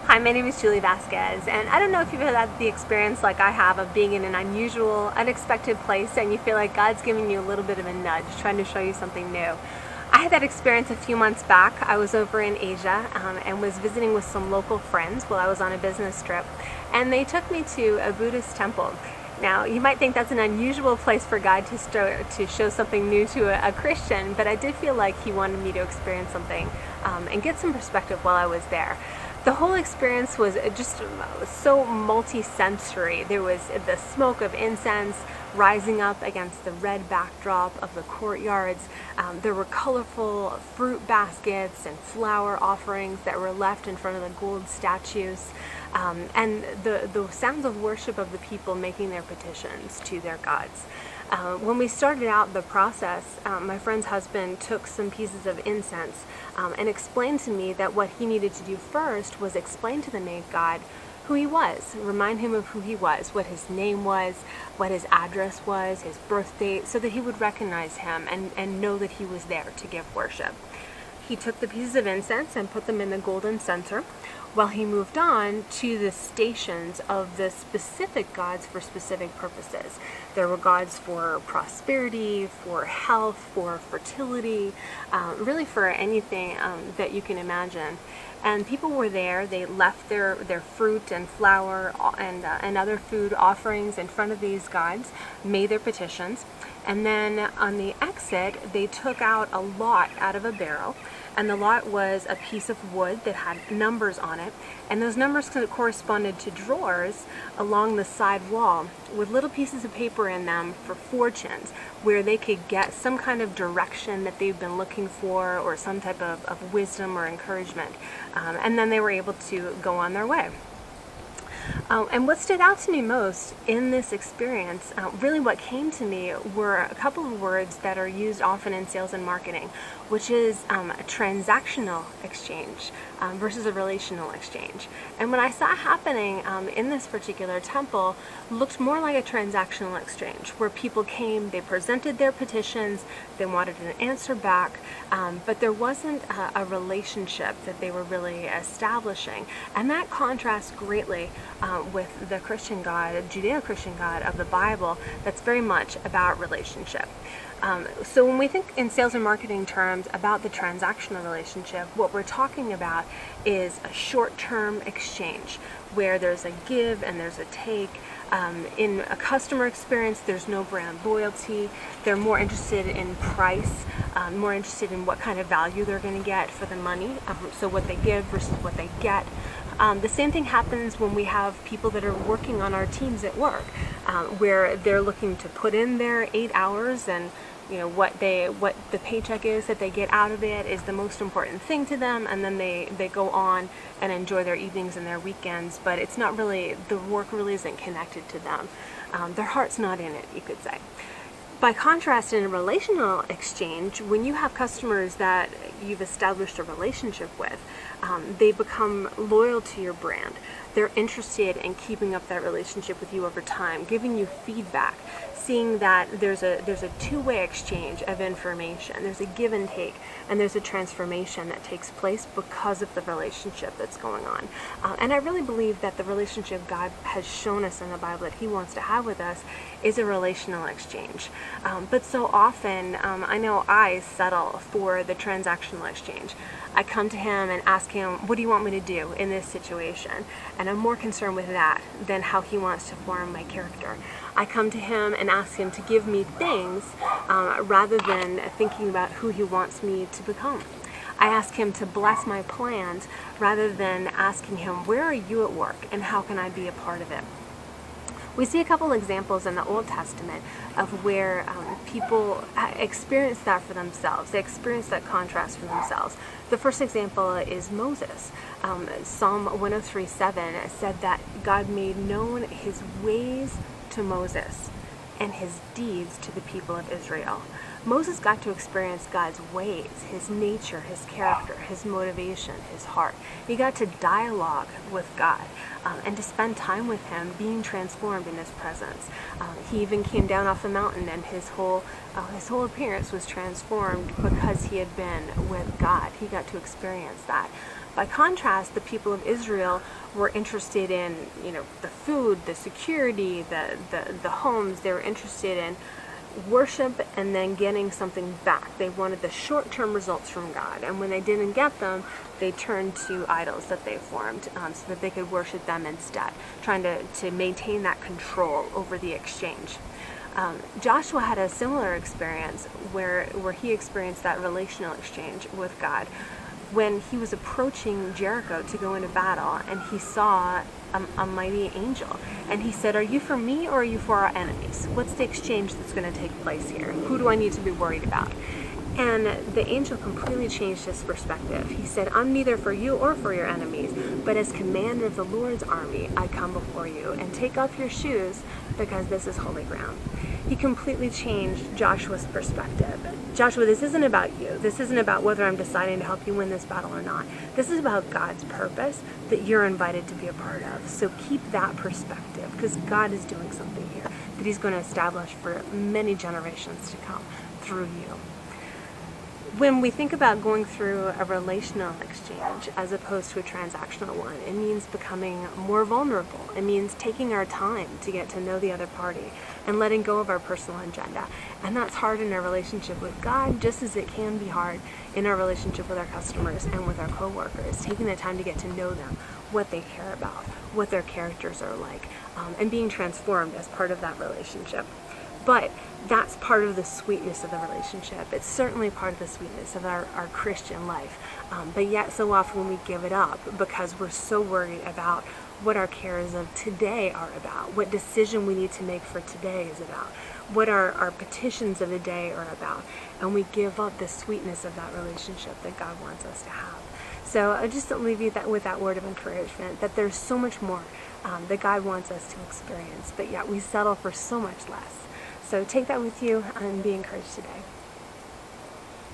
Hi, my name is Julie Vasquez, and I don't know if you've had the experience like I have of being in an unusual, unexpected place and you feel like God's giving you a little bit of a nudge, trying to show you something new. I had that experience a few months back. I was over in Asia and was visiting with some local friends while I was on a business trip, and they took me to a Buddhist temple. Now, you might think that's an unusual place for God to show something new to a Christian, but I did feel like He wanted me to experience something and get some perspective while I was there. The whole experience was just so multi-sensory. There was the smoke of incense rising up against the red backdrop of the courtyards. There were colorful fruit baskets and flower offerings that were left in front of the gold statues. And the sounds of worship of the people making their petitions to their gods. When we started out the process, my friend's husband took some pieces of incense and explained to me that what he needed to do first was explain to the named God who he was, remind him of who he was, what his name was, what his address was, his birth date, so that he would recognize him and know that he was there to give worship. He took the pieces of incense and put them in the golden censer, while he moved on to the stations of the specific gods for specific purposes. There were gods for prosperity, for health, for fertility, really for anything that you can imagine. And people were there. They left their fruit and flour and other food offerings in front of these gods, made their petitions, and then on the exit, they took out a lot out of a barrel. And the lot was a piece of wood that had numbers on it, and those numbers corresponded to drawers along the side wall with little pieces of paper in them for fortunes, where they could get some kind of direction that they've been looking for, or some type of wisdom or encouragement. And then they were able to go on their way. And what stood out to me most in this experience, really what came to me, were a couple of words that are used often in sales and marketing, which is a transactional exchange versus a relational exchange. And what I saw happening in this particular temple looked more like a transactional exchange, where people came, they presented their petitions, they wanted an answer back, but there wasn't a relationship that they were really establishing. And that contrasts greatly with the Christian God, Judeo-Christian God of the Bible, that's very much about relationship. So when we think in sales and marketing terms about the transactional relationship, what we're talking about is a short-term exchange where there's a give and there's a take. In a customer experience, there's no brand loyalty. They're more interested in price, more interested in what kind of value they're going to get for the money, so what they give versus what they get. The same thing happens when we have people that are working on our teams at work, where they're looking to put in their 8 hours, and what the paycheck is that they get out of it is the most important thing to them, and then they go on and enjoy their evenings and their weekends, but it's not really, the work really isn't connected to them. Their heart's not in it, you could say. By contrast, in a relational exchange, when you have customers that you've established a relationship with, they become loyal to your brand. They're interested in keeping up that relationship with you over time, giving you feedback, seeing that there's a two-way exchange of information. There's a give and take, and there's a transformation that takes place because of the relationship that's going on. And I really believe that the relationship God has shown us in the Bible that He wants to have with us is a relational exchange. But so often, I know I settle for the transactional exchange. I come to Him and ask Him, what do you want me to do in this situation? And I'm more concerned with that than how He wants to form my character. I come to Him and ask Him to give me things rather than thinking about who He wants me to become. I ask Him to bless my plans rather than asking Him, where are you at work and how can I be a part of it? We see a couple examples in the Old Testament of where people experience that for themselves. They experience that contrast for themselves. The first example is Moses. Psalm 103:7 said that God made known His ways to Moses and His deeds to the people of Israel. Moses got to experience God's ways, His nature, His character, His motivation, His heart. He got to dialogue with God and to spend time with Him, being transformed in His presence. He even came down off the mountain, and his whole appearance was transformed because he had been with God. He got to experience that. By contrast, the people of Israel were interested in, the food, the security, the homes. They were interested in worship and then getting something back. They wanted the short-term results from God, and when they didn't get them, they turned to idols that they formed so that they could worship them instead, trying to maintain that control over the exchange. Joshua had a similar experience where he experienced that relational exchange with God when he was approaching Jericho to go into battle, and he saw a mighty angel, and he said, "Are you for me or are you for our enemies? What's the exchange that's going to take place here? Who do I need to be worried about?" And the angel completely changed his perspective. He said, "I'm neither for you or for your enemies, but as commander of the Lord's army, I come before you, and take off your shoes because this is holy ground." He completely changed Joshua's perspective. Joshua, this isn't about you. This isn't about whether I'm deciding to help you win this battle or not. This is about God's purpose that you're invited to be a part of. So keep that perspective, because God is doing something here that he's going to establish for many generations to come through you. When we think about going through a relational exchange as opposed to a transactional one, it means becoming more vulnerable. It means taking our time to get to know the other party and letting go of our personal agenda. And that's hard in our relationship with God, just as it can be hard in our relationship with our customers and with our coworkers. Taking the time to get to know them, what they care about, what their characters are like, and being transformed as part of that relationship. But that's part of the sweetness of the relationship. It's certainly part of the sweetness of our Christian life. But yet so often we give it up because we're so worried about what our cares of today are about, what decision we need to make for today is about, what our petitions of the day are about. And we give up the sweetness of that relationship that God wants us to have. So I just leave you with that word of encouragement, that there's so much more that God wants us to experience, but yet we settle for so much less. So take that with you and be encouraged today.